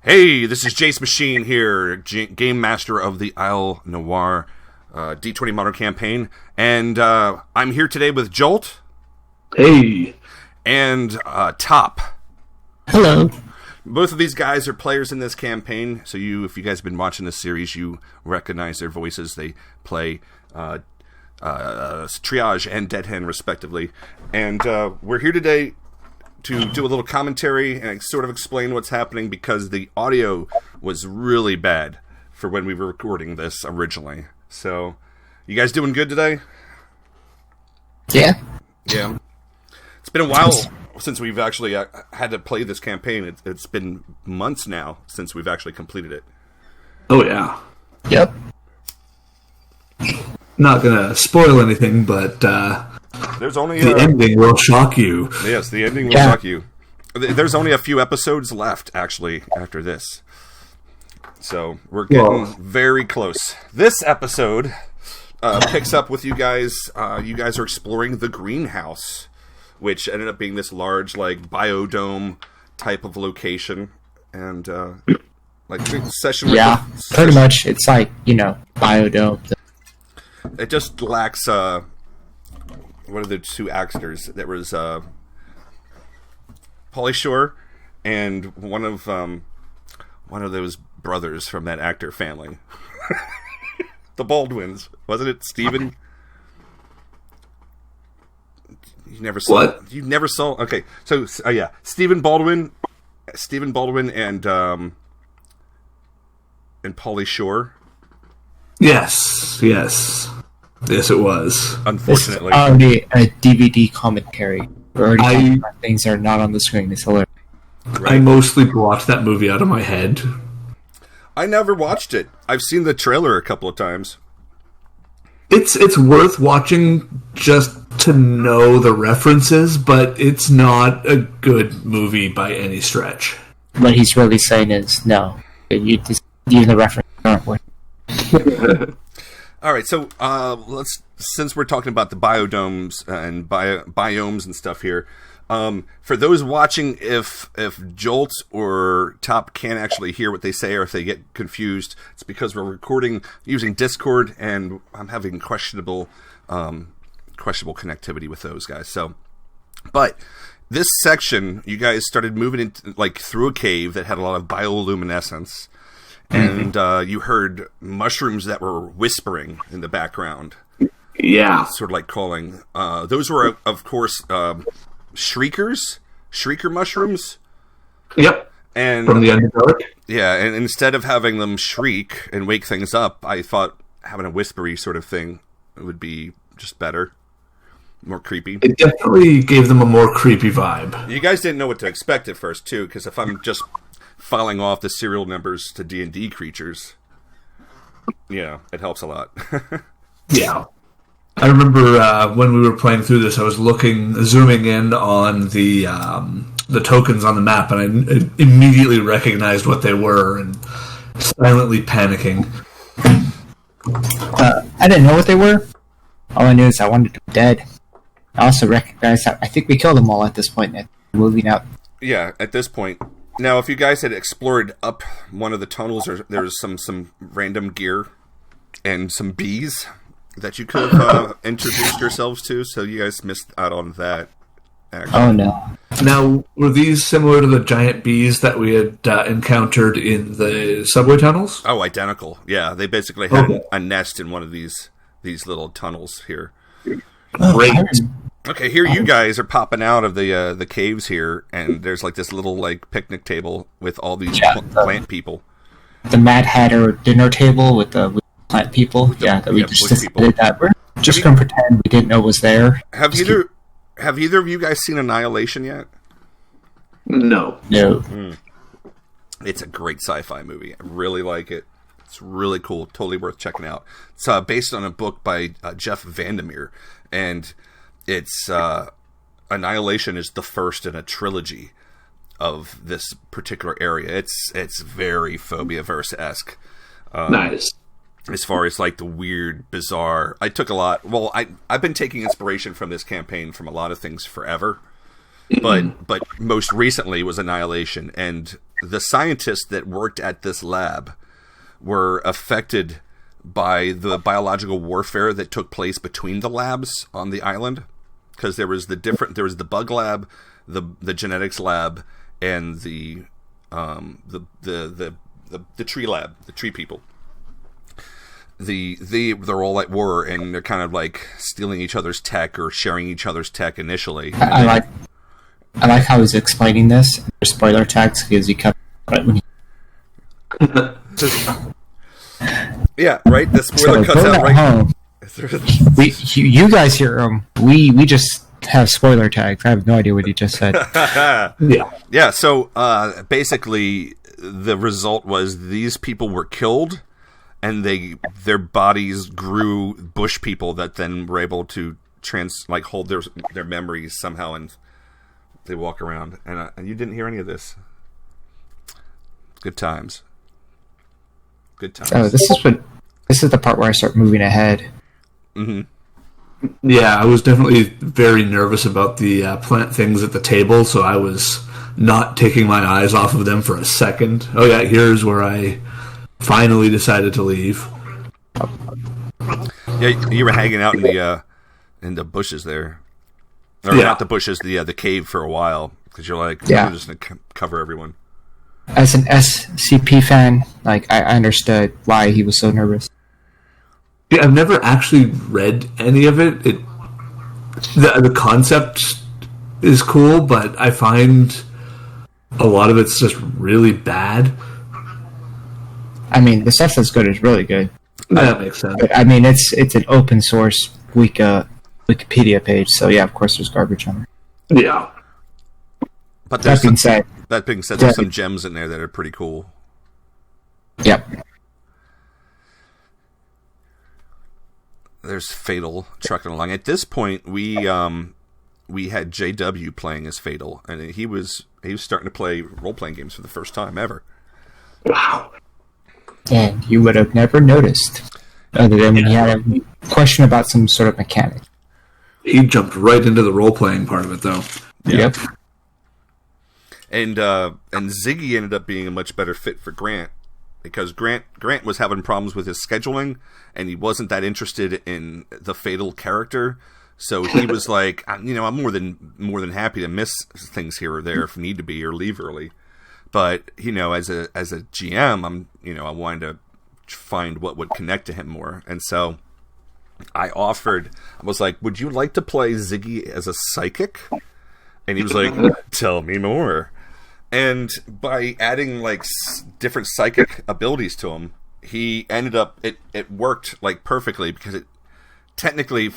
Hey, this is Jacemachine here, Game Master of the Isle Noir D20 Modern Campaign, and I'm here today with Jolt. Hey. And Top. Hello. Both of these guys are players in this campaign, so if you guys have been watching this series, you recognize their voices. They play Triage and Dead Hand, respectively. And we're here today to do a little commentary and sort of explain what's happening because the audio was really bad for when we were recording this originally. So, you guys doing good today? Yeah. Yeah. It's been a while since we've actually had to play this campaign. It's been months now since we've actually completed it. Oh, yeah. Yep. Not gonna spoil anything, but there's only the ending will shock you. Yes, the ending will shock you. There's only a few episodes left, actually, after this. So, we're getting very close. This episode picks up with you guys. You guys are exploring the greenhouse, which ended up being this large, like, biodome type of location. And, like, session... Yeah, pretty much. It's like, biodome. It just lacks, what are the two actors? There was, Pauly Shore and one of those brothers from that actor family. The Baldwins. Wasn't it Stephen? You never saw... What? You never saw... Okay, so, yeah. Stephen Baldwin and Pauly Shore. Yes, it was. Unfortunately. It's already a DVD commentary. We're already talking about things that are not on the screen. It's hilarious. Right. I mostly blocked that movie out of my head. I never watched it. I've seen the trailer a couple of times. It's worth watching just to know the references, but it's not a good movie by any stretch. What he's really saying is, no. Even the references aren't worth it. All right, so since we're talking about the biodomes and biomes and stuff here, for those watching, if Jolt or Top can't actually hear what they say or if they get confused, it's because we're recording using Discord and I'm having questionable connectivity with those guys. So, but this section, you guys started moving into, like, through a cave that had a lot of bioluminescence. And you heard mushrooms that were whispering in the background. Yeah. Sort of like calling. Those were, of course, shrieker mushrooms. Yep. And from the Underdark. Yeah, and instead of having them shriek and wake things up, I thought having a whispery sort of thing would be just better. More creepy. It definitely gave them a more creepy vibe. You guys didn't know what to expect at first, too, because if I'm just filing off the serial numbers to D&D creatures, it helps a lot. Yeah. I remember when we were playing through this, I was zooming in on the tokens on the map, and I immediately recognized what they were and silently panicking. I didn't know what they were. All I knew is I wanted to be dead. I also recognized that I think we killed them all at this point. Moving out. Yeah, at this point. Now, if you guys had explored up one of the tunnels, there was some random gear and some bees that you could have introduced yourselves to, so you guys missed out on that. Actually. Oh, no. Now, were these similar to the giant bees that we had encountered in the subway tunnels? Oh, identical. Yeah, they basically had a nest in one of these little tunnels here. Great. Okay, here you guys are popping out of the caves here, and there's like this little like picnic table with all these plant people. The Mad Hatter dinner table with the plant people. That we just decided that we're just going to pretend we didn't know was there. Have either of you guys seen Annihilation yet? No. It's a great sci-fi movie. I really like it. It's really cool. Totally worth checking out. It's based on a book by Jeff Vandermeer, and it's Annihilation is the first in a trilogy of this particular area. It's very Phobiaverse-esque. Nice. As far as like the weird, bizarre, I've been taking inspiration from this campaign from a lot of things forever, but most recently was Annihilation, and the scientists that worked at this lab were affected by the biological warfare that took place between the labs on the island, because there was the bug lab, the genetics lab, and the tree lab, the tree people. They're all at war, and they're kind of like stealing each other's tech or sharing each other's tech initially. I like how he's explaining this. Spoiler tags because he cut it when he. Yeah, right. The spoiler cuts out right. Home. You guys hear him. We just have spoiler tags. I have no idea what he just said. Yeah. So basically, the result was these people were killed, and their bodies grew bush people that then were able to hold their memories somehow, and they walk around. And you didn't hear any of this. Good times. Good times. Oh, this is the part where I start moving ahead. Mm-hmm. Yeah, I was definitely very nervous about the plant things at the table, so I was not taking my eyes off of them for a second. Oh yeah, here's where I finally decided to leave. Yeah, you were hanging out in the bushes there, or not the bushes, the cave for a while, because you're like, I'm just gonna cover everyone. As an SCP fan, I understood why he was so nervous. Yeah, I've never actually read any of it. The concept is cool, but I find a lot of it's just really bad. I mean, the stuff that's good is really good. That makes sense. But, I mean, it's an open source Wikipedia page, so yeah, of course there's garbage on it. Yeah. But that being said, there's some gems in there that are pretty cool. Yep. There's Fatal trucking along. At this point, we had JW playing as Fatal, and he was starting to play role-playing games for the first time ever. Wow. And you would have never noticed, other than when he had a question about some sort of mechanic. He jumped right into the role-playing part of it, though. Yep. And Ziggy ended up being a much better fit for Grant, because Grant was having problems with his scheduling, and he wasn't that interested in the Fatal character. So he was like, I'm more than happy to miss things here or there if need to be, or leave early. But as a GM, I wanted to find what would connect to him more, and so I was like, would you like to play Ziggy as a psychic? And he was like, tell me more. And by adding different psychic abilities to him, he ended up it worked perfectly, because it technically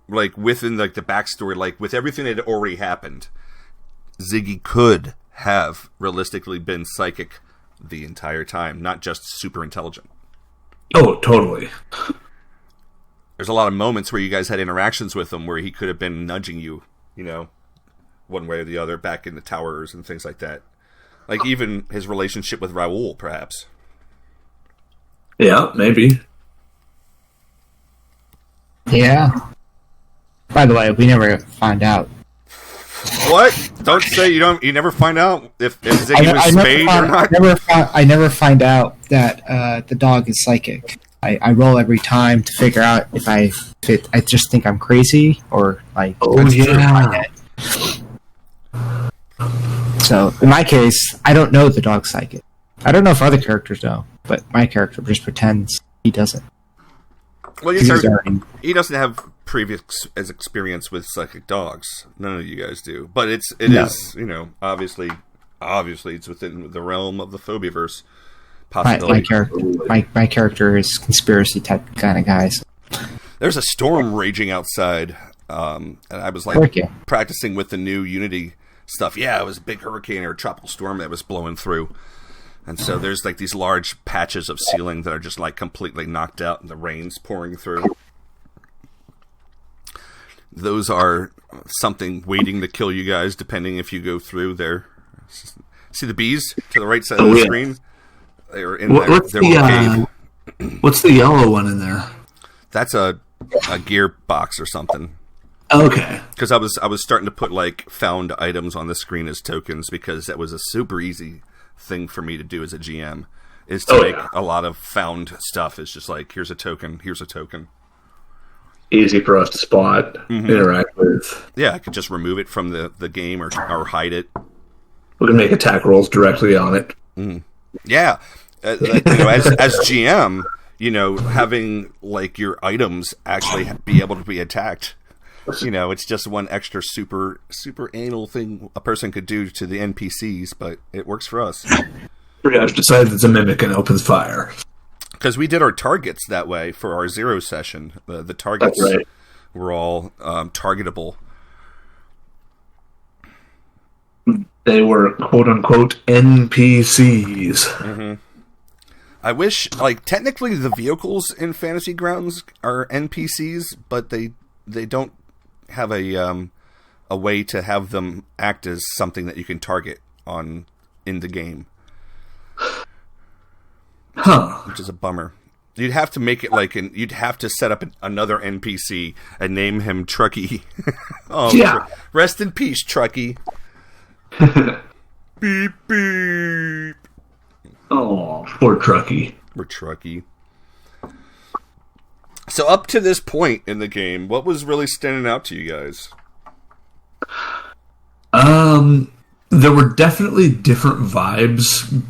within the backstory, with everything that had already happened, Ziggy could have realistically been psychic the entire time, not just super intelligent. Oh, totally. There's a lot of moments where you guys had interactions with him where he could have been nudging you, one way or the other, back in the towers and things like that. Even his relationship with Raoul, perhaps. Yeah, maybe. Yeah. By the way, we never find out. What? Don't say you never find out if Ziggy was spayed or not? I never find out that the dog is psychic. I roll every time to figure out if I just think I'm crazy, or So, in my case, I don't know the dog's psychic. I don't know if other characters know, but my character just pretends he doesn't. Well, he doesn't have previous experience with psychic dogs. None of you guys do. But it is, obviously it's within the realm of the Phobiaverse possibility. My character is conspiracy type kind of guys. There's a storm raging outside, and I was practicing with the new Unity stuff. Yeah, it was a big hurricane or a tropical storm that was blowing through. And so there's these large patches of ceiling that are just completely knocked out, and the rain's pouring through. Those are something waiting to kill you guys, depending if you go through there. See the bees to the right side of the screen? They were in their cave. What's the yellow one in there? That's a gear box or something. Okay. Because I was starting to put found items on the screen as tokens, because that was a super easy thing for me to do as a GM. Is to make a lot of found stuff. It's just like, here's a token. Easy for us to spot, interact with. Yeah, I could just remove it from the game or hide it. We can make attack rolls directly on it. Yeah. As GM, having like your items actually be able to be attacked. It's just one extra super anal thing a person could do to the NPCs, but it works for us. Triage decides it's a mimic and opens fire. Because we did our targets that way for our 0 session. The targets were all targetable. They were quote-unquote NPCs. I wish, technically the vehicles in Fantasy Grounds are NPCs, but they don't have a way to have them act as something that you can target in the game. Which is a bummer. You'd have to make it you'd have to set up another NPC and name him Truckee. Rest in peace, Truckee. Beep beep. Oh, poor Truckee. Poor Truckee. So up to this point in the game, what was really standing out to you guys? There were definitely different vibes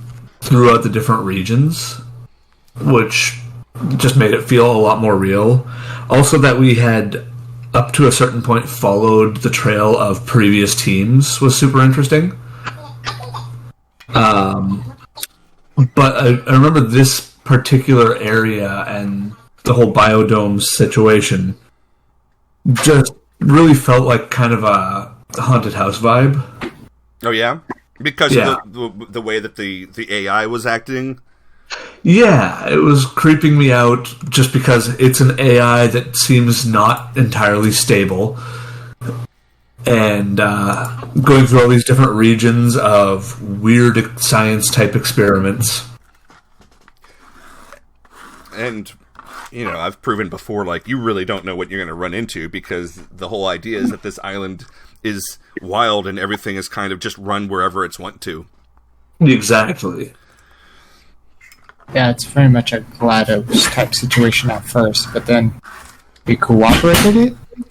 throughout the different regions, which just made it feel a lot more real. Also, that we had, up to a certain point, followed the trail of previous teams was super interesting. But I remember this particular area and the whole biodome situation just really felt like kind of a haunted house vibe. Oh, yeah? Because of the way that the AI was acting? Yeah, it was creeping me out just because it's an AI that seems not entirely stable. And going through all these different regions of weird science-type experiments. And, I've proven before, you really don't know what you're going to run into because the whole idea is that this island is wild and everything is kind of just run wherever it's want to. Exactly. Yeah, it's very much a GLaDOS type situation at first, but then we cooperated it with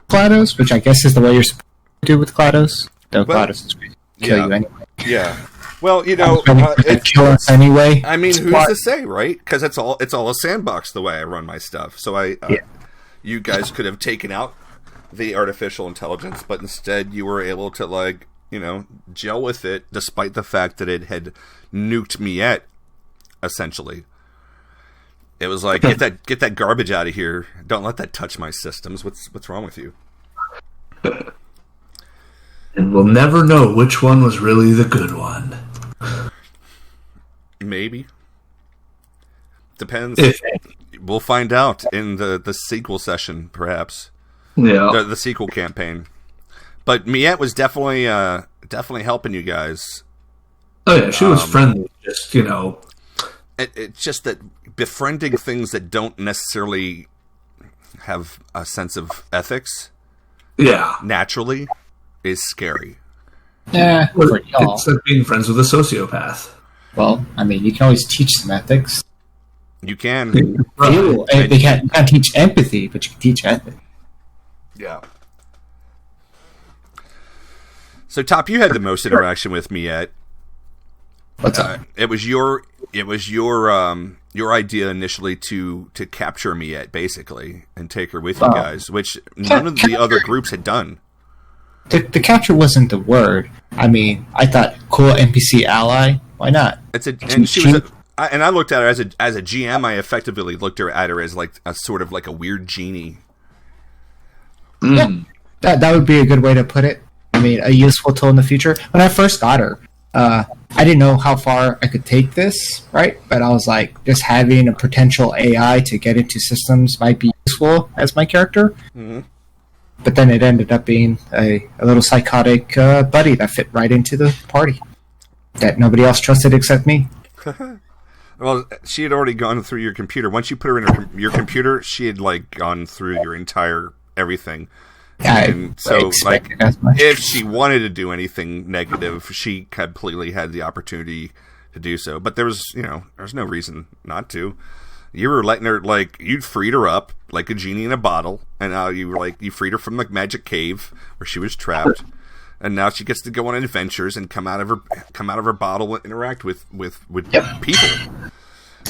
GLaDOS, which I guess is the way you're supposed to do with GLaDOS. Though GLaDOS is going to kill you anyway. Yeah. Well, it kill us anyway. I mean, who's to say, right? Because it's all a sandbox the way I run my stuff. So you guys could have taken out the artificial intelligence, but instead you were able to gel with it, despite the fact that it had nuked Miette. Essentially, it was like, get that garbage out of here. Don't let that touch my systems. What's wrong with you? And we'll never know which one was really the good one. Maybe. Depends. We'll find out in the sequel session, perhaps. Yeah. The sequel campaign. But Miette was definitely helping you guys. Oh yeah, she was friendly. Just It's just that befriending things that don't necessarily have a sense of ethics, naturally, is scary. Yeah, it's like being friends with a sociopath. Well, I mean, you can always teach some ethics. You can. You can't teach empathy, but you can teach ethics. Yeah. So, Top, you had the most interaction with Miette. What's up? It was your idea initially to capture Miette, basically, and take her with you guys, which none of the other groups had done. The capture wasn't the word. I mean, I thought cool NPC ally. Why not? I looked at her as a GM. I effectively looked at her as like a sort of like a weird genie. Yeah, that would be a good way to put it. I mean, a useful tool in the future. When I first got her, I didn't know how far I could take this, right? But I was like, just having a potential AI to get into systems might be useful as my character. Mm-hmm. But then it ended up being a little psychotic buddy that fit right into the party that nobody else trusted except me. Well, she had already gone through your computer. Once you put her in your computer, she had like gone through your entire everything. And so, like, expected as much. if she wanted to do anything negative, she completely had the opportunity to do so. But there was, there's no reason not to. You were letting her, like, you'd freed her up like a genie in a bottle, and now you freed her from the magic cave where she was trapped, and now she gets to go on adventures and come out of her bottle and interact with people.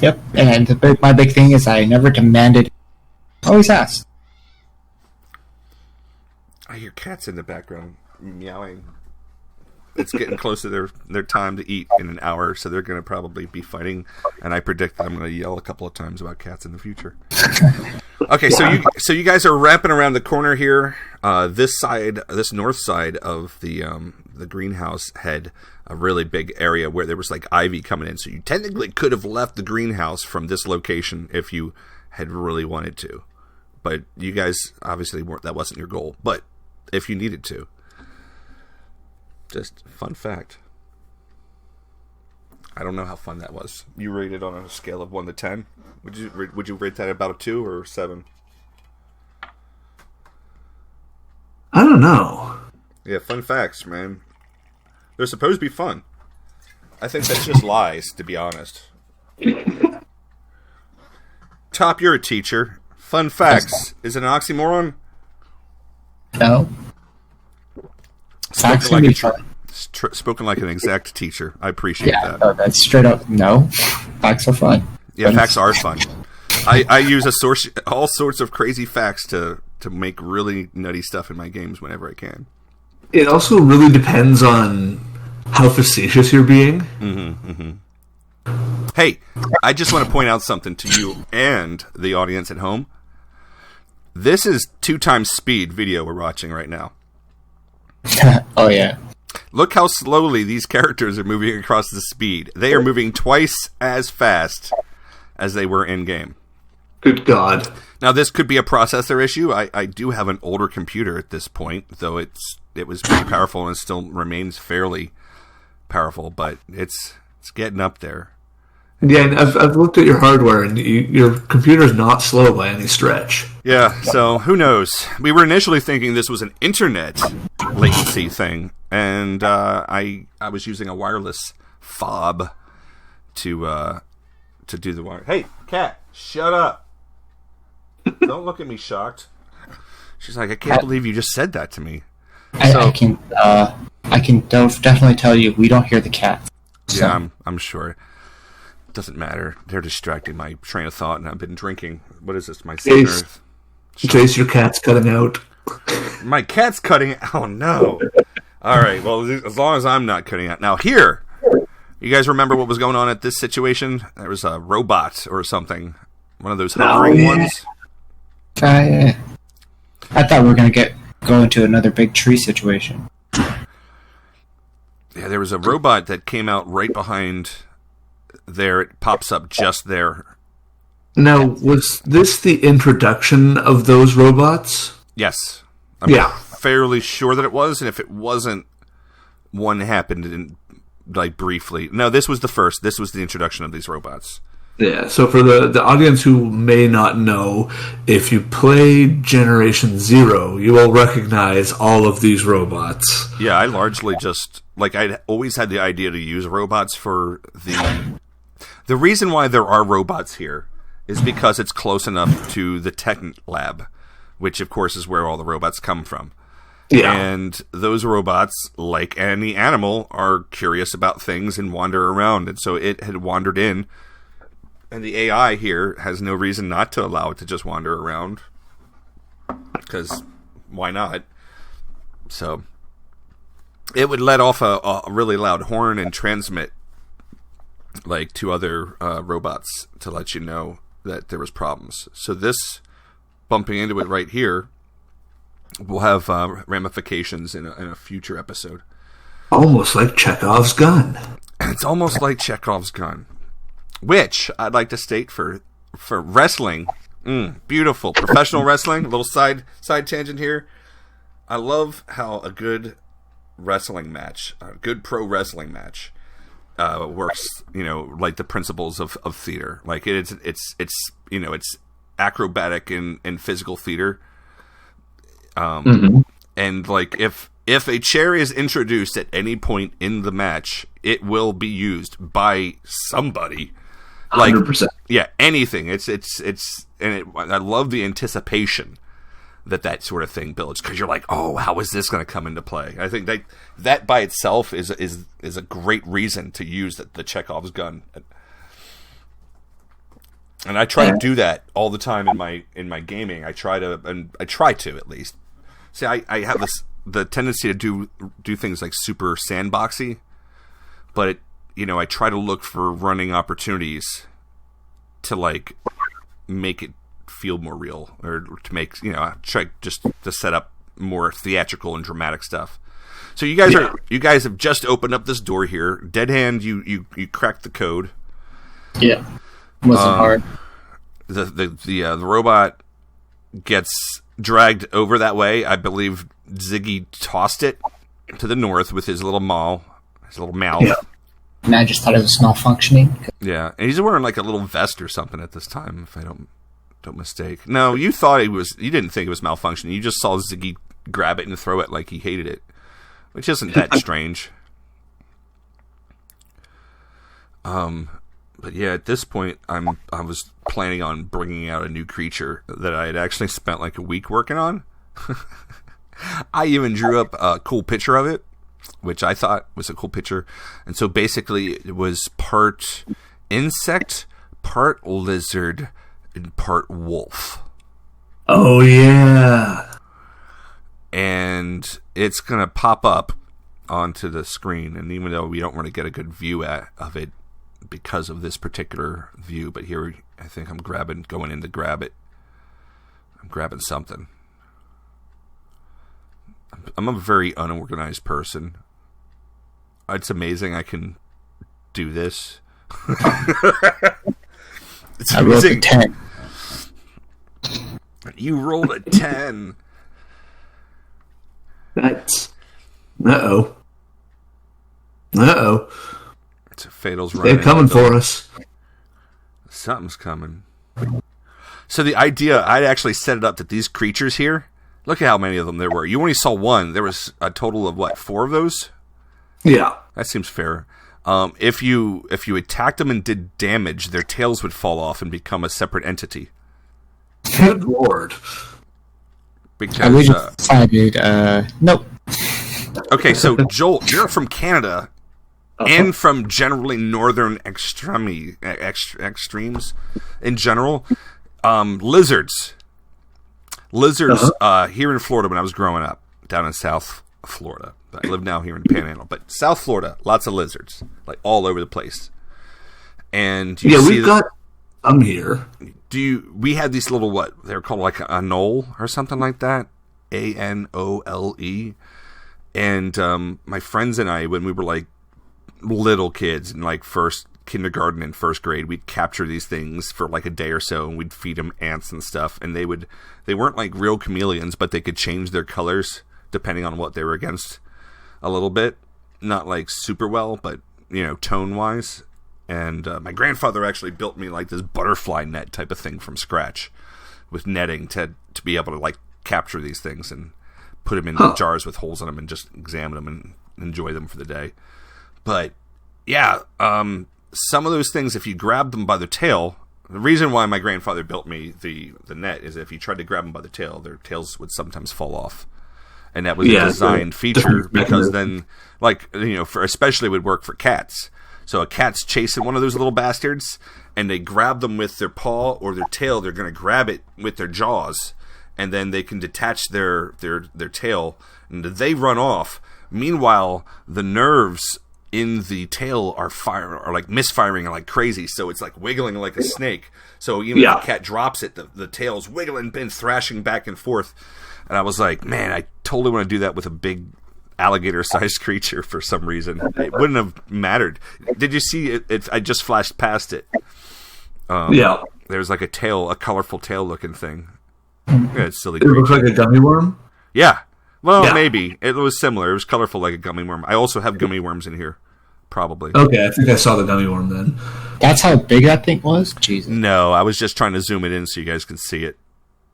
Yep, and my big thing is I never demanded. Always asked. I hear cats in the background meowing. It's getting close to their time to eat in an hour, so they're going to probably be fighting. And I predict that I'm going to yell a couple of times about cats in the future. Okay, so you guys are wrapping around the corner here. This north side of the greenhouse had a really big area where there was like ivy coming in. So you technically could have left the greenhouse from this location if you had really wanted to, but you guys obviously weren't. That wasn't your goal. But if you needed to. Just fun fact. I don't know how fun that was. You rated on a scale of 1 to 10. Would you rate that about a 2 or 7? I don't know. Yeah, fun facts, man. They're supposed to be fun. I think that's just lies, to be honest. Top, you're a teacher. Fun facts. Is it an oxymoron? No. Spoken like an exact teacher. I appreciate that. No, that's straight up no. Facts are fun. Yeah, facts are fun. I use all sorts of crazy facts to make really nutty stuff in my games whenever I can. It also really depends on how facetious you're being. Mm-hmm, mm-hmm. Hey, I just want to point out something to you and the audience at home. This is 2 times speed video we're watching right now. Oh, yeah. Look how slowly these characters are moving across the speed. They are moving twice as fast as they were in-game. Good God. Now, this could be a processor issue. I do have an older computer at this point, though it was pretty powerful and still remains fairly powerful, but it's getting up there. Yeah, and I've looked at your hardware, and your computer's not slow by any stretch. Yeah, so who knows? We were initially thinking this was an internet latency thing, and I was using a wireless fob to do the wire. Hey, cat, shut up! Don't look at me shocked. She's like, I can't believe you just said that to me. I can definitely tell you we don't hear the cats. So. Yeah, I'm sure. Doesn't matter. They're distracting my train of thought, and I've been drinking. What is this? My Jace, your cat's cutting out. My cat's cutting out? Oh, no. All right, well, as long as I'm not cutting out. Now, here, you guys remember what was going on at this situation? There was a robot or something. One of those hovering ones. I thought we were going to go into another big tree situation. Yeah, there was a robot that came out right behind there. It pops up just there. Now, was this the introduction of those robots? Yes. I'm fairly sure that it was, and if it wasn't, one happened in, like, briefly. No, this was the first. This was the introduction of these robots. Yeah, so for the audience who may not know, if you play Generation Zero, you will recognize all of these robots. Yeah, I largely just, like, I'd always had the idea to use robots for the reason why there are robots here is because it's close enough to the tech lab, which, of course, is where all the robots come from. Yeah. And those robots, like any animal, are curious about things and wander around. And so it had wandered in. And the AI here has no reason not to allow it to just wander around. Because why not? So it would let off a really loud horn and transmit, like, to other robots to let you know that there was problems. So this, bumping into it right here, will have ramifications in a future episode. Almost like Chekhov's gun. It's almost like Chekhov's gun. Which, I'd like to state for wrestling, beautiful. Professional wrestling, a little side tangent here. I love how a good wrestling match, a good pro wrestling match, works, like the principles of theater. Like, it's acrobatic and physical theater. And like if a chair is introduced at any point in the match, it will be used by somebody. Like 100%. Yeah, anything. I love the anticipation that sort of thing builds, because you're like, oh, how is this going to come into play? I think that by itself is a great reason to use the Chekhov's gun. And I try to do that all the time in my gaming. I try to at least. See, I have the tendency to do things like super sandboxy, but I try to look for running opportunities to like make it feel more real, or to make try just to set up more theatrical and dramatic stuff. So you guys have just opened up this door here. Dead Hand, you cracked the code. Yeah, wasn't hard. The robot gets dragged over that way. I believe Ziggy tossed it to the north with his little mouth. Yeah. And I just thought it was malfunctioning. Yeah, and he's wearing like a little vest or something at this time, if I don't mistake. No, you thought you didn't think it was malfunctioning. You just saw Ziggy grab it and throw it like he hated it, which isn't that strange. But yeah, at this point, I was planning on bringing out a new creature that I had actually spent like a week working on. I even drew up a cool picture of it, which I thought was a cool picture. And so basically, it was part insect, part lizard, and part wolf. Oh, yeah. And it's going to pop up onto the screen. And even though we don't want to get a good view of it because of this particular view, but here I think I'm going in to grab it. I'm grabbing something. I'm a very unorganized person. It's amazing I can do this. It's amazing. I rolled a 10. You rolled a 10. That's... Uh-oh. It's a Fatal's running. They're coming for us. Something's coming. So the idea, I'd actually set it up that these creatures here, look at how many of them there were. You only saw one. There was a total of, 4 of those? Yeah. That seems fair. If you attacked them and did damage, their tails would fall off and become a separate entity. Good lord. We just decided, nope. Okay, so Joel, you're from Canada and from generally northern extremes in general. Lizards. Here in Florida when I was growing up, down in South Florida. I live now here in the Panhandle, but South Florida, lots of lizards, like all over the place. And I'm here. We had these little, they're called like a knoll or something like that, ANOLE. And my friends and I, when we were like little kids in like kindergarten and first grade, we'd capture these things for like a day or so, and we'd feed them ants and stuff. And they weren't like real chameleons, but they could change their colors depending on what they were against a little bit. Not like super well, but tone wise. And my grandfather actually built me like this butterfly net type of thing from scratch with netting to be able to like capture these things and put them in jars with holes in them and just examine them and enjoy them for the day. But yeah, some of those things, if you grab them by the tail, the reason why my grandfather built me the net is if you tried to grab them by the tail, their tails would sometimes fall off. And that was a designed feature because then, especially would work for cats. So a cat's chasing one of those little bastards, and they grab them with their paw or their tail. They're going to grab it with their jaws, and then they can detach their tail, and they run off. Meanwhile, the nerves in the tail are like misfiring like crazy, so it's like wiggling like a snake. So even if the cat drops it, the tail's wiggling and thrashing back and forth. And I was like, man, I totally want to do that with a big alligator-sized creature for some reason. It wouldn't have mattered. Did you see it? I just flashed past it. There's like a colorful tail-looking thing. Yeah, it's silly. It looks like a gummy worm? Yeah. Well, maybe. It was similar. It was colorful like a gummy worm. I also have gummy worms in here. Probably. Okay, I think I saw the gummy worm then. That's how big that thing was? Jesus. No, I was just trying to zoom it in so you guys could see it.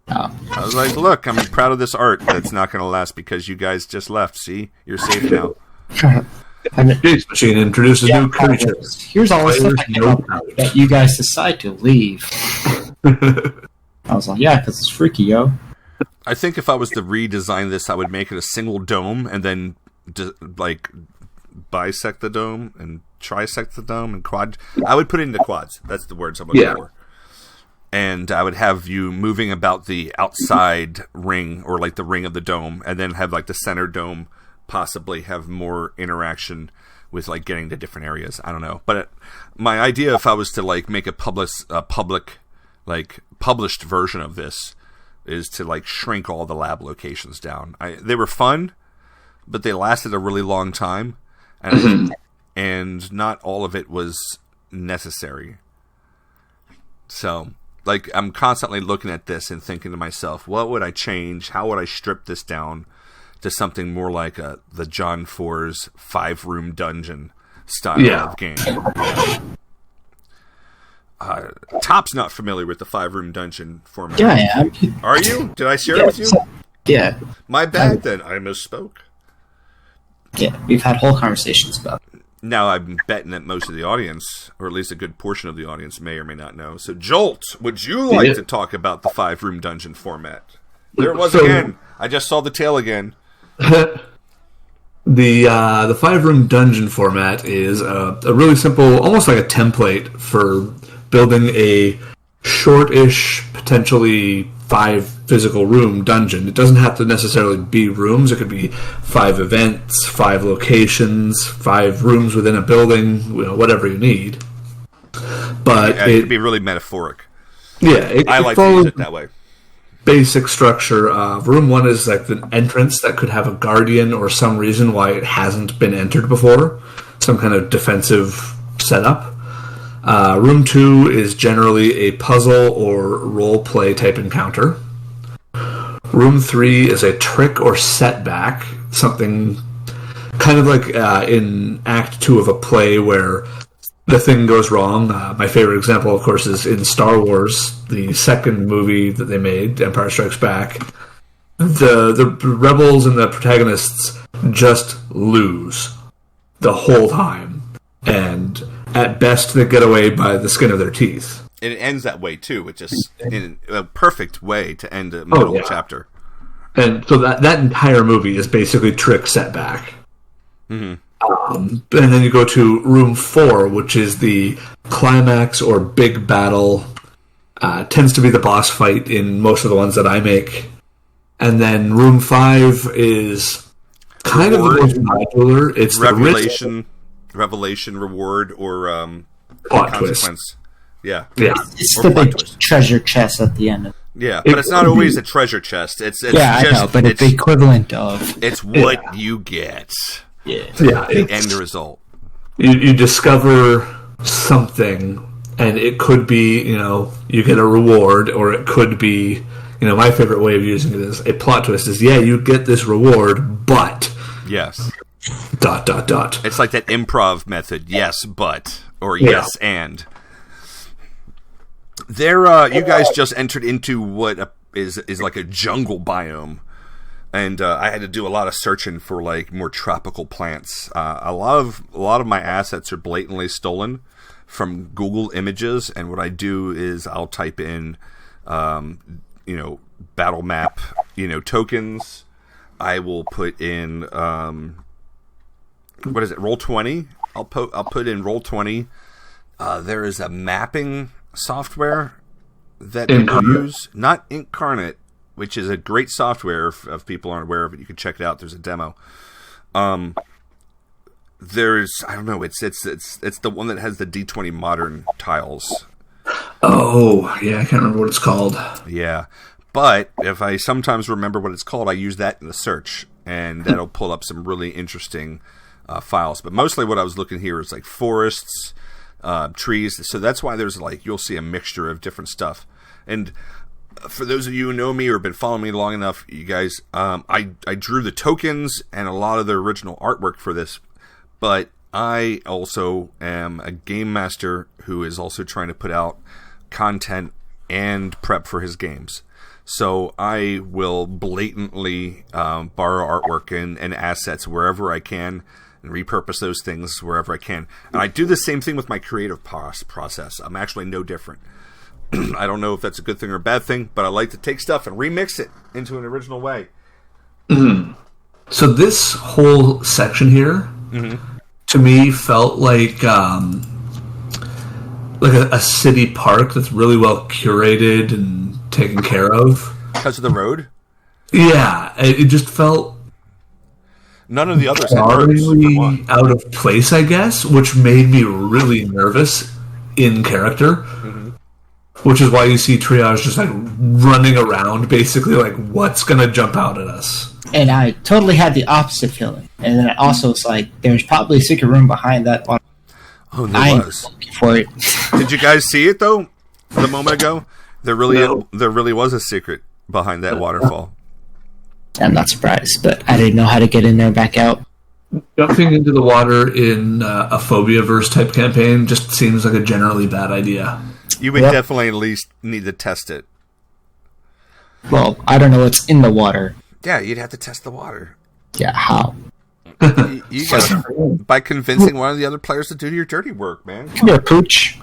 I was like, look, I'm proud of this art that's not going to last because you guys just left. See? You're safe now. Jacemachine introduces new creatures. Here's all the stuff I can help that you guys decide to leave. I was like, yeah, because it's freaky, yo. I think if I was to redesign this, I would make it a single dome and then bisect the dome and trisect the dome and quad. I would put it into quads. That's the words I'm looking for. And I would have you moving about the outside ring or like the ring of the dome, and then have like the center dome possibly have more interaction with like getting to different areas. I don't know, but my idea, if I was to like make a public like published version of this, is to like shrink all the lab locations down. They were fun, but they lasted a really long time, and not all of it was necessary. So, like, I'm constantly looking at this and thinking to myself, what would I change? How would I strip this down to something more like the John For's 5-room dungeon style of game? Top's not familiar with the 5-room dungeon format. Yeah, I am. Are you? Did I share it with you? Yeah. My bad, then. I misspoke. Yeah, we've had whole conversations about it. Now, I'm betting that most of the audience, or at least a good portion of the audience, may or may not know. So, Jolt, would you like to talk about the 5-room dungeon format? There it was again. I just saw the tail again. The 5-room dungeon format is a really simple, almost like a template for building a shortish, potentially 5 physical room dungeon. It doesn't have to necessarily be rooms. It could be 5 events, 5 locations, 5 rooms within a building, whatever you need. But it could be really metaphoric. Yeah, I like to use it that way. Basic structure. Room 1 is like the entrance that could have a guardian or some reason why it hasn't been entered before. Some kind of defensive setup. Room 2 is generally a puzzle or role-play type encounter. Room 3 is a trick or setback, something kind of like in Act 2 of a play where the thing goes wrong. My favorite example, of course, is in Star Wars, the second movie that they made, Empire Strikes Back. The rebels and the protagonists just lose the whole time. And at best, they get away by the skin of their teeth. And it ends that way, too, which is in a perfect way to end a middle chapter. And so that entire movie is basically trick setback. Mm-hmm. And then you go to Room 4, which is the climax or big battle. Tends to be the boss fight in most of the ones that I make. And then Room 5 is kind of the most modular. It's revelation, reward, or plot consequence. Twist. Yeah. It's the big treasure chest at the end. Yeah, but it's not always a treasure chest. It's I know, but it's the equivalent of. It's what you get. Yeah. The end result. You discover something, and it could be, you get a reward, or it could be, my favorite way of using it is a plot twist is, you get this reward, but. Yes. ... It's like that improv method. Yes, but. Or yes, and. You guys just entered into what is like a jungle biome. And I had to do a lot of searching for like more tropical plants. A lot of my assets are blatantly stolen from Google Images, and what I do is I'll type in, battle map, tokens. I will put in what is it? Roll20. I'll put in Roll20. There is a mapping software that people use, not Incarnate, which is a great software. If people aren't aware of it, you can check it out. There's a demo. There's, I don't know, it's the one that has the D20 modern tiles. Oh, yeah, I can't remember what it's called. Yeah, but if I sometimes remember what it's called, I use that in the search, and that'll pull up some really interesting files. But mostly what I was looking here is like forests, trees. So that's why there's like, you'll see a mixture of different stuff. And for those of you who know me or have been following me long enough, you guys, I drew the tokens and a lot of the original artwork for this, but I also am a game master who is also trying to put out content and prep for his games. So I will blatantly borrow artwork and assets wherever I can and repurpose those things wherever I can. And I do the same thing with my creative process. I'm actually no different. I don't know if that's a good thing or a bad thing, but I like to take stuff and remix it into an original way. Mm-hmm. So this whole section here, to me, felt like a city park that's really well curated and taken care of. Because of the road? Yeah, it just felt none of the others had roads. Out of place, I guess, which made me really nervous in character. Which is why you see Triage just like running around, basically like, what's going to jump out at us? And I totally had the opposite feeling. And then I also was like, there's probably a secret room behind that water. Oh, there was. Looking for it. Did you guys see it, though, a moment ago? There really was a secret behind that waterfall. I'm not surprised, but I didn't know how to get in there and back out. Jumping into the water in a Phobiaverse type campaign just seems like a generally bad idea. You would definitely at least need to test it. Well, I don't know what's in the water. Yeah, you'd have to test the water. Yeah, how? You gotta, by convincing one of the other players to do your dirty work, man. Come here, Pooch.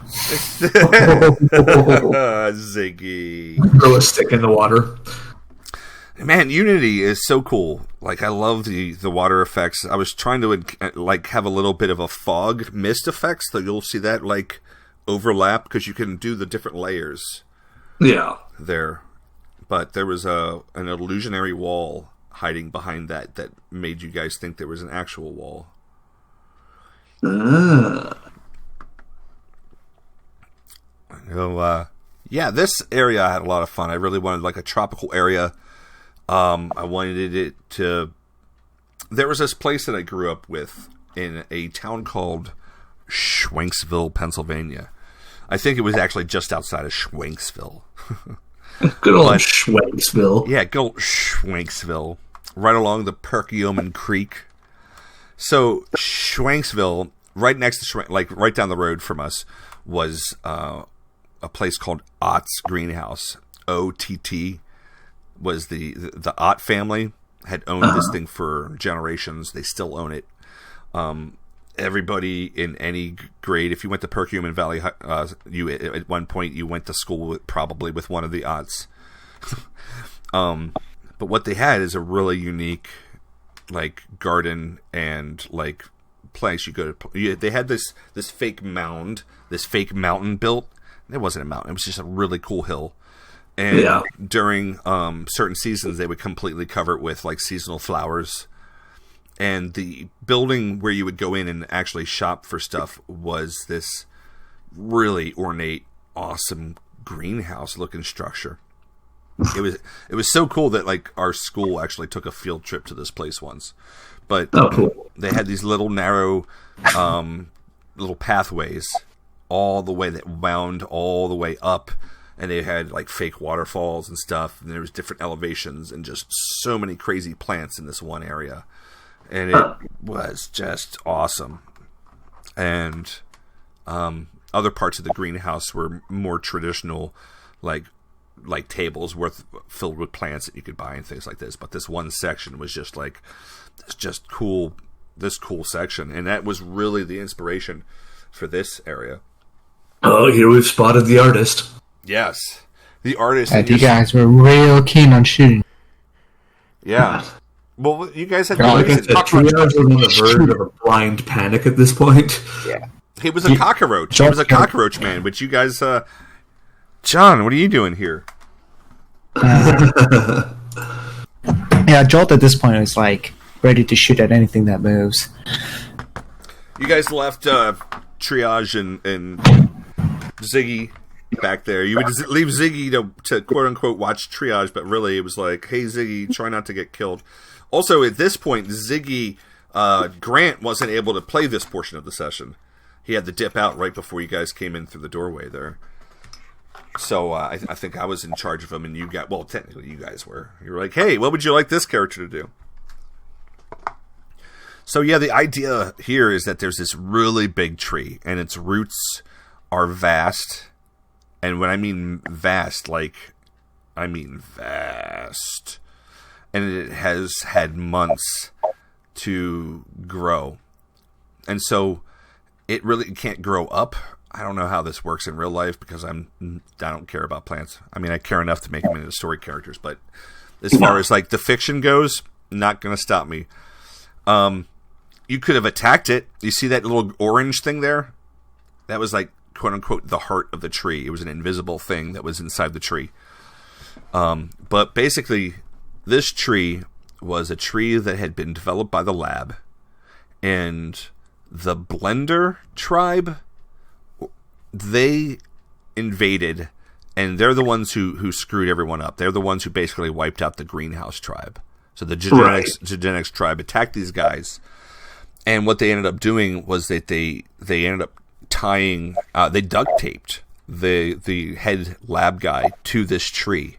Ziggy. Throw a stick in the water. Man, Unity is so cool. Like, I love the water effects. I was trying to like have a little bit of a fog mist effect, so you'll see that like overlap because you can do the different layers. Yeah, there, but there was an illusionary wall hiding behind that made you guys think there was an actual wall. So, yeah, this area I had a lot of fun. I really wanted like a tropical area. I wanted it to... There was this place that I grew up with in a town called Schwenksville, Pennsylvania. I think it was actually just outside of Schwenksville. Good old Schwenksville. Yeah, good old Schwenksville. Right along the Perkiomen Creek. So, Schwenksville, right next to right down the road from us, was a place called Ott's Greenhouse. OTT was the Ott family had owned this thing for generations. They still own it. Everybody in any grade, if you went to Perkiomen Valley, you at one point you went to school probably with one of the Otts. But what they had is a really unique, like, garden and like place you go to. They had this fake mound, this fake mountain built. It wasn't a mountain; it was just a really cool hill. And during certain seasons, they would completely cover it with like seasonal flowers. And the building where you would go in and actually shop for stuff was this really ornate, awesome greenhouse-looking structure. It was so cool that like our school actually took a field trip to this place once. But they had these little narrow, little pathways all the way that wound all the way up. And they had like fake waterfalls and stuff, and there was different elevations and just so many crazy plants in this one area. And it was just awesome. And other parts of the greenhouse were more traditional, like tables filled with plants that you could buy and things like this. But this one section was just like this cool section, and that was really the inspiration for this area. Oh, here we've spotted the artist. Yes, the artist. You guys were real keen on shooting. Yeah. Well, you guys had on the verge of a blind panic at this point. Yeah. He was a cockroach. He was a cockroach man, but you guys... John, what are you doing here? Yeah, Jolt at this point is like ready to shoot at anything that moves. You guys left Triage and Ziggy back there. You would leave Ziggy to quote-unquote watch Triage, but really it was like, hey, Ziggy, try not to get killed. Also, at this point, Ziggy Grant wasn't able to play this portion of the session. He had to dip out right before you guys came in through the doorway there. So I think I was in charge of him, and you got... Well, technically you guys were. You were like, hey, what would you like this character to do? So yeah, the idea here is that there's this really big tree, and its roots are vast. And when I mean vast, like I mean vast. And it has had months to grow. And so it really can't grow up. I don't know how this works in real life because I don't care about plants. I mean, I care enough to make them into story characters, but as far as like the fiction goes, not going to stop me. You could have attacked it. You see that little orange thing there? That was like, quote unquote, the heart of the tree. It was an invisible thing that was inside the tree. But basically, this tree was a tree that had been developed by the lab, and the Blender tribe, they invaded, and they're the ones who screwed everyone up. They're the ones who basically wiped out the greenhouse tribe. So the genetics tribe attacked these guys, and what they ended up doing was that they ended up tying, they duct taped the head lab guy to this tree.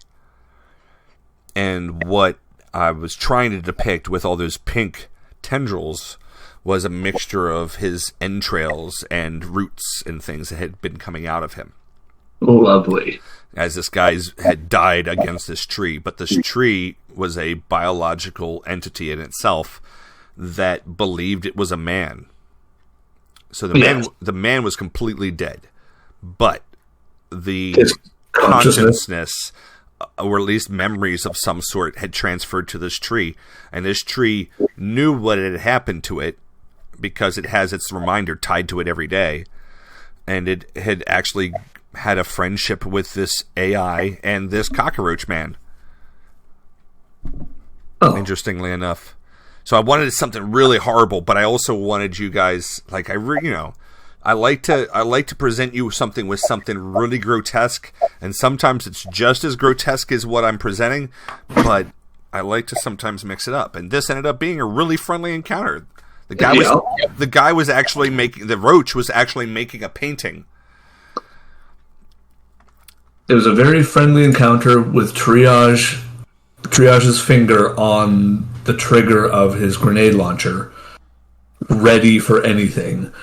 And what I was trying to depict with all those pink tendrils was a mixture of his entrails and roots and things that had been coming out of him. Lovely. As this guy had died against this tree. But this tree was a biological entity in itself that believed it was a man. So the man was completely dead. But the consciousness, or at least memories of some sort, had transferred to this tree. And this tree knew what had happened to it because it has its reminder tied to it every day. And it had actually had a friendship with this AI and this cockroach man. Oh. Interestingly enough. So I wanted something really horrible, but I also wanted you guys, like, I like to present you something with something really grotesque, and sometimes it's just as grotesque as what I'm presenting, but I like to sometimes mix it up. And this ended up being a really friendly encounter. The guy was actually making, the roach was actually making a painting. It was a very friendly encounter with Triage's finger on the trigger of his grenade launcher, ready for anything.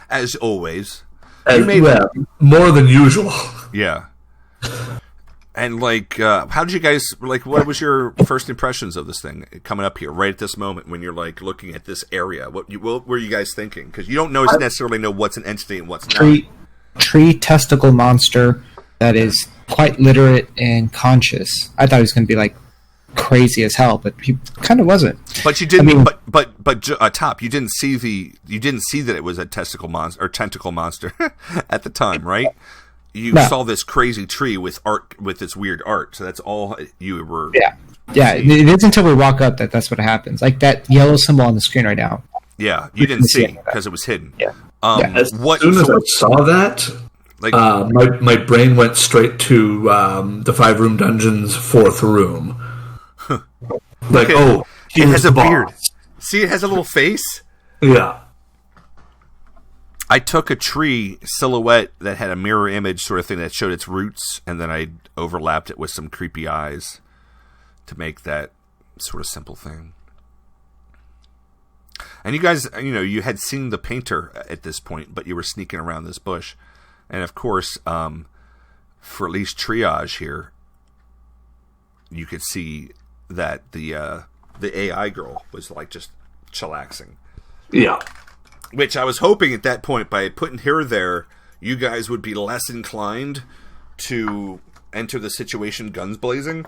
As always. More than usual. Yeah. And, like, how did you guys, like, what was your first impressions of this thing coming up here, right at this moment when you're, like, looking at this area? What were you guys thinking? Because you don't necessarily know what's an entity and what's not. Tree testicle monster that is quite literate and conscious. I thought he was going to be, like, crazy as hell, but he kind of wasn't. But you didn't. I mean, but Top, you didn't see that it was a tentacle monster at the time, right? You saw this crazy tree with this weird art. So that's all you were. Yeah. It isn't until we walk up that's what happens. Like that yellow symbol on the screen right now. Yeah, you didn't see because it was hidden. Yeah. As soon as I saw that, like, my brain went straight to the 5-room dungeon's 4th room. Like, it has a beard. See, it has a little face. Yeah. I took a tree silhouette that had a mirror image sort of thing that showed its roots, and then I overlapped it with some creepy eyes to make that sort of simple thing. And you guys, you had seen the painter at this point, but you were sneaking around this bush. And of course, for at least Triage here, you could see that the AI girl was like just chillaxing. Yeah. Which I was hoping at that point, by putting her there, you guys would be less inclined to enter the situation guns blazing.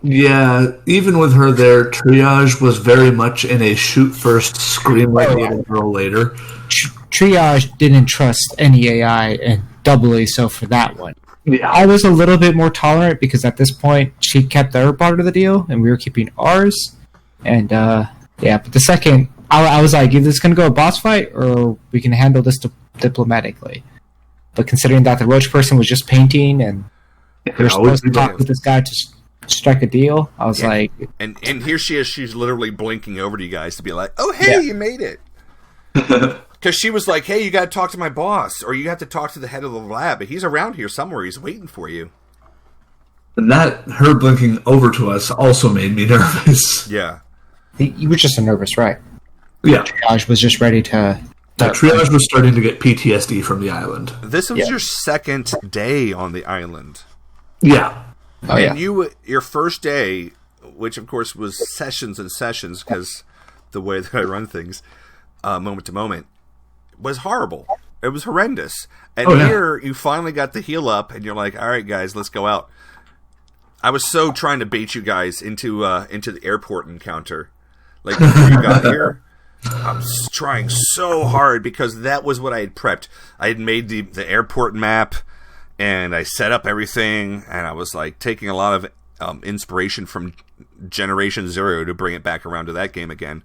Yeah, even with her there, Triage was very much in a shoot first, scream like a little girl later. Triage didn't trust any AI, and doubly so for that one. Yeah. I was a little bit more tolerant because at this point she kept her part of the deal and we were keeping ours. And but the second I was like, either it's going to go a boss fight or we can handle this diplomatically. But considering that the roach person was just painting and we were supposed to talk with this guy to strike a deal, I was like... And here she is, she's literally blinking over to you guys to be like, oh, hey, you made it. Because she was like, hey, you got to talk to my boss, or you have to talk to the head of the lab. He's around here somewhere. He's waiting for you. And that, her blinking over to us also made me nervous. Yeah. You were just nervous, right? Yeah. Josh was just ready to Triage was starting to get PTSD from the island. This was your second day on the island. Yeah. Oh, and your first day, which of course was sessions and sessions, because the way that I run things, moment to moment, was horrible. It was horrendous. And here, you finally got the heal up, and you're like, all right, guys, let's go out. I was so trying to bait you guys into the airport encounter. Like, before you got here, I was trying so hard, because that was what I had prepped. I had made the airport map, and I set up everything, and I was, like, taking a lot of inspiration from Generation Zero to bring it back around to that game again.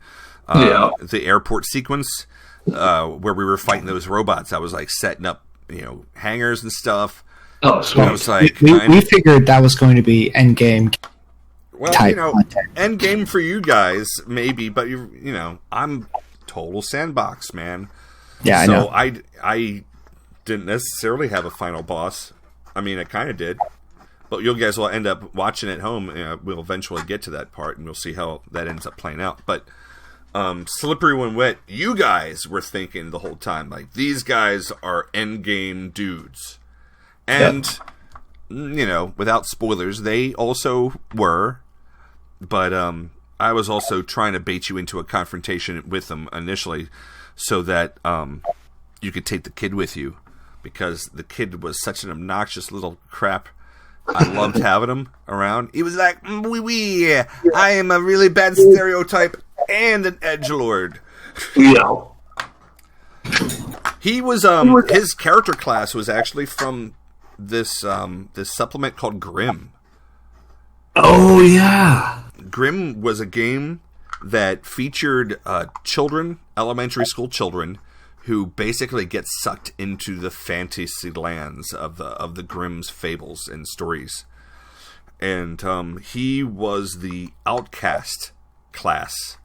The airport sequence, where we were fighting those robots, I was, like, setting up, hangars and stuff. Oh, so I was like, we figured that was going to be end game. Well, content. End game for you guys, maybe, but I'm total sandbox, man. Yeah, so I know. I didn't necessarily have a final boss. I mean, I kind of did, but you guys will end up watching at home. We'll eventually get to that part, and we'll see how that ends up playing out. But slippery when wet, you guys were thinking the whole time, like, these guys are end game dudes. And, without spoilers, they also were. But I was also trying to bait you into a confrontation with them initially so that you could take the kid with you. Because the kid was such an obnoxious little crap. I loved having him around. He was like, I am a really bad stereotype and an edgelord. Yeah. He was, his character class was actually from this supplement called Grimm. Oh, yeah. Grimm was a game that featured children, elementary school children, who basically get sucked into the fantasy lands of the Grimm's fables and stories. And he was the outcast class.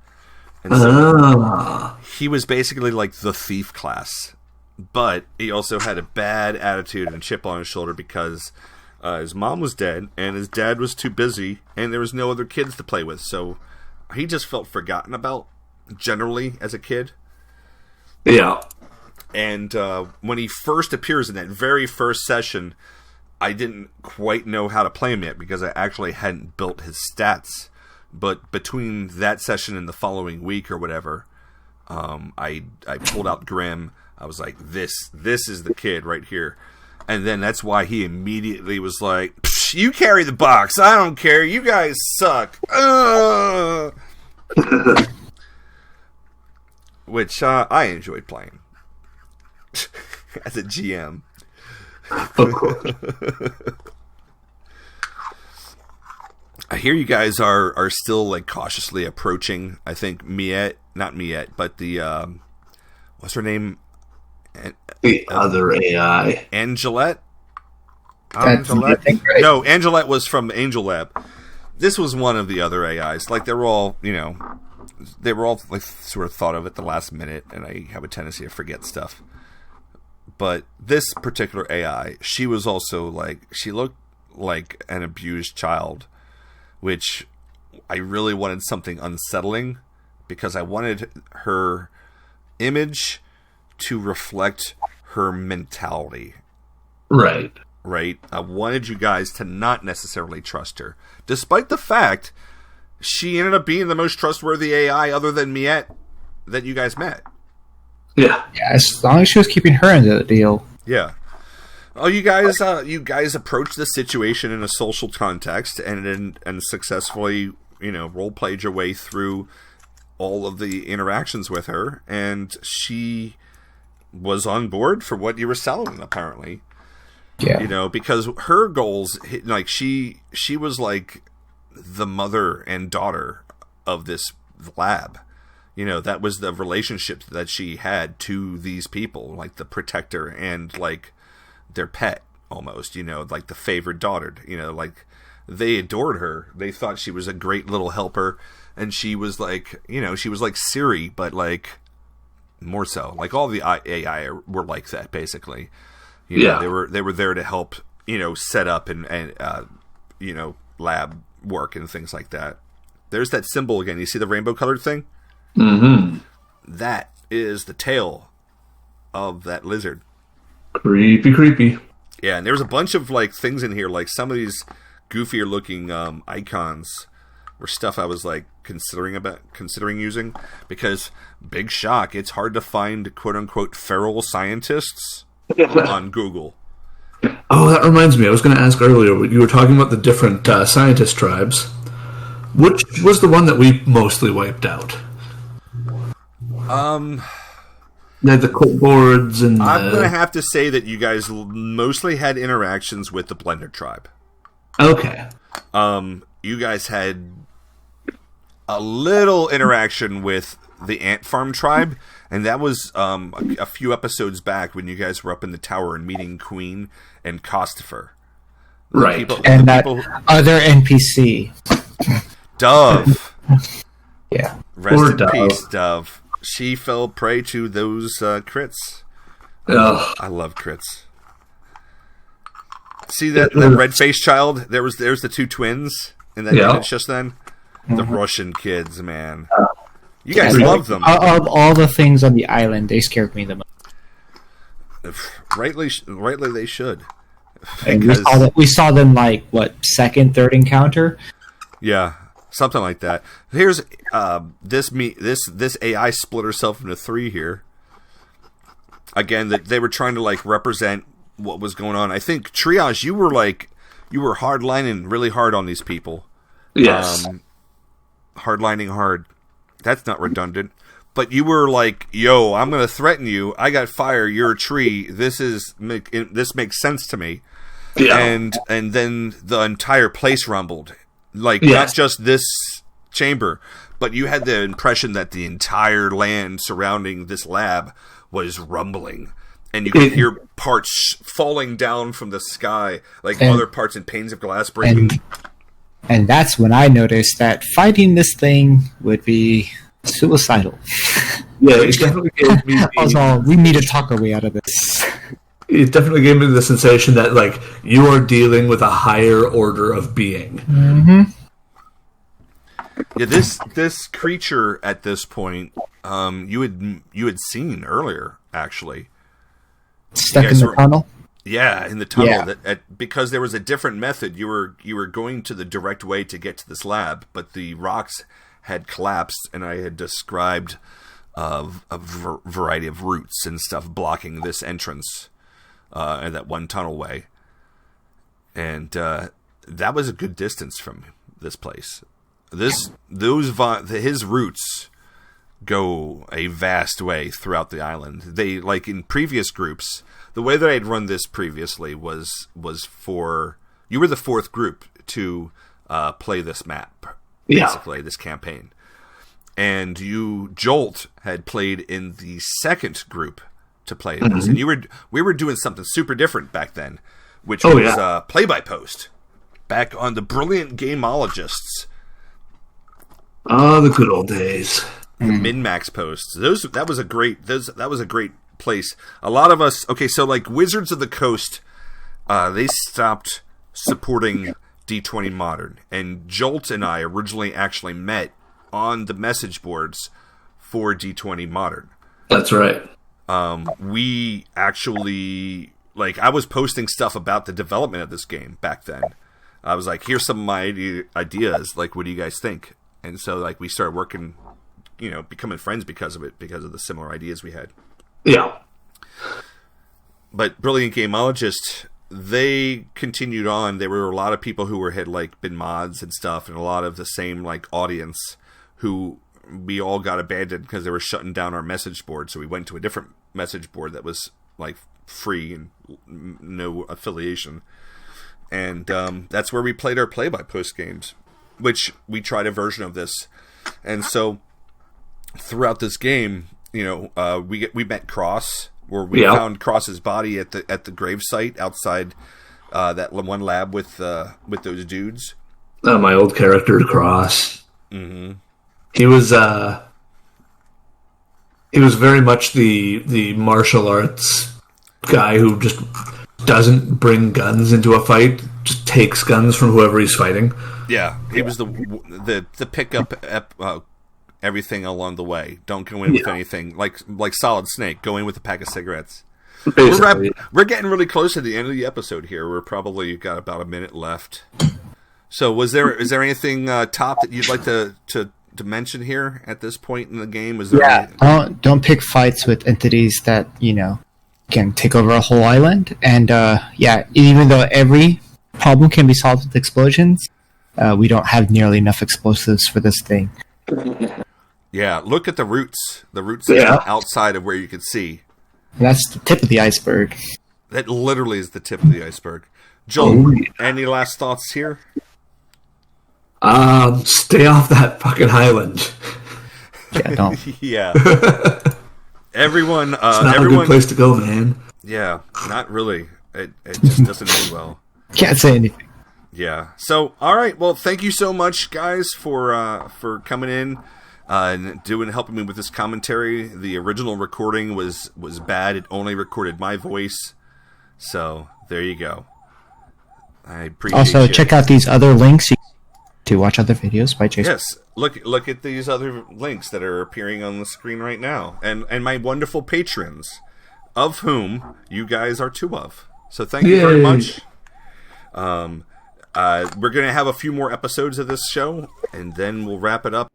And so he was basically like the thief class. But he also had a bad attitude and chip on his shoulder because his mom was dead and his dad was too busy and there was no other kids to play with. So he just felt forgotten about generally as a kid. Yeah. And when he first appears in that very first session, I didn't quite know how to play him yet because I actually hadn't built his stats. But between that session and the following week or whatever, I pulled out Grimm. I was like, this is the kid right here. And then that's why he immediately was like, you carry the box. I don't care. You guys suck. Which I enjoyed playing. As a GM. Of course. I hear you guys are still like cautiously approaching, I think, not Miette, but the, what's her name? The other AI. Angelette? Angelette? Right? No, Angelette was from Angel Lab. This was one of the other AIs. Like, they were all like sort of thought of at the last minute, and I have a tendency to forget stuff. But this particular AI, she was also like, she looked like an abused child, which I really wanted something unsettling because I wanted her image to reflect her mentality. Right. Right? I wanted you guys to not necessarily trust her, despite the fact she ended up being the most trustworthy AI other than Miette that you guys met. Yeah. Yeah, as long as she was keeping her into the deal. Yeah. Oh, you guys approached the situation in a social context and successfully, role played your way through all of the interactions with her, and she was on board for what you were selling, apparently. Yeah. Because her goals, like she was like the mother and daughter of this lab. That was the relationship that she had to these people, like the protector and like their pet almost, like the favored daughter, like they adored her. They thought she was a great little helper, and she was like, she was like Siri, but like more so. Like all the AI were like that, basically. They were there to help, set up and lab work and things like that. There's that symbol again. You see the rainbow colored thing? Mm-hmm. That is the tail of that lizard. Creepy. Yeah, and there was a bunch of like things in here, like some of these goofier looking icons were stuff I was like considering using, because big shock, it's hard to find quote unquote feral scientists on Google. Oh, that reminds me. I was going to ask earlier. You were talking about the different scientist tribes. Which was the one that we mostly wiped out? They had the clipboards and. I'm going to have to say that you guys mostly had interactions with the Blender tribe. Okay. You guys had a little interaction with the Ant Farm tribe, and that was a few episodes back when you guys were up in the tower and meeting Queen and Costifer. Right. And that other NPC. Dove. Yeah. Rest Poor in Dove. peace, Dove. She fell prey to those crits. Ugh. I love crits. See that red-faced child? There's the two twins in that image just then? The Russian kids, man. You guys love them. Of all the things on the island, they scared me the most. Rightly they should. And we saw them like, what, second, third encounter? Yeah, something like that. Here's this AI split herself into three here. Again, that they were trying to like represent what was going on. I think Triage, you were hardlining really hard on these people. Yes. Hardlining hard. That's not redundant. But you were like, "Yo, I'm going to threaten you. I got fire. You're a tree. This makes sense to me." Yeah. And then the entire place rumbled. Like, not just this chamber, but you had the impression that the entire land surrounding this lab was rumbling. And you could hear parts falling down from the sky, like other parts and panes of glass breaking. And that's when I noticed that fighting this thing would be suicidal. Yeah, it definitely gave me we need to talk our way out of this. It definitely gave me the sensation that, like, you are dealing with a higher order of being. Mm-hmm. Yeah, this creature at this point, you had seen earlier, actually. Stuck in the tunnel? Yeah, in the tunnel. Yeah. Because there was a different method. You were going to the direct way to get to this lab, but the rocks had collapsed, and I had described a variety of routes and stuff blocking this entrance and that one tunnel way. And that was a good distance from this place. His roots go a vast way throughout the island. They, like in previous groups, the way that I'd run this previously was for you were the fourth group to play this map, basically this campaign, and Jolt had played in the second group to play this, and we were doing something super different back then, which was play by post back on the brilliant Gameologists. Oh, the good old days. The min-max posts. That was a great place. A lot of us, so like Wizards of the Coast, they stopped supporting D20 Modern, and Jolt and I originally actually met on the message boards for D20 Modern. That's right. We actually, like, I was posting stuff about the development of this game back then. I was like, here's some of my ideas, like, what do you guys think? And so, like, we started working, becoming friends because of it, because of the similar ideas we had. Yeah. But Brilliant Gameologist, they continued on. There were a lot of people who had, like, been mods and stuff, and a lot of the same, like, audience who we all got abandoned because they were shutting down our message board. So we went to a different message board that was, like, free and no affiliation. And that's where we played our play-by-post games, which we tried a version of this. And so throughout this game, we met Cross, where we found Cross's body at the grave site outside that one lab with those dudes. My old character, Cross. Mm-hmm. He was very much the martial arts guy who just doesn't bring guns into a fight, just takes guns from whoever he's fighting. Yeah, he was the pickup everything along the way. Don't go in with anything like Solid Snake. Go in with a pack of cigarettes. We're getting really close to the end of the episode here. We're probably got about a minute left. So, is there anything top that you'd like to mention here at this point in the game? Is there don't pick fights with entities that can take over a whole island. And even though every problem can be solved with explosions, we don't have nearly enough explosives for this thing. Yeah, look at the roots. The roots outside of where you can see. That's the tip of the iceberg. That literally is the tip of the iceberg. Joel, any last thoughts here? Stay off that fucking island. Yeah, don't. Yeah. Everyone, it's not a good place to go, man. Yeah, not really. It just doesn't end well. Can't say anything. Yeah. So, all right. Well, thank you so much, guys, for coming in and helping me with this commentary. The original recording was bad. It only recorded my voice. So there you go. I appreciate. Also, check out these other links to watch other videos by Jason. Yes. Look at these other links that are appearing on the screen right now, and my wonderful patrons, of whom you guys are two of. So thank you very much. We're gonna have a few more episodes of this show, and then we'll wrap it up.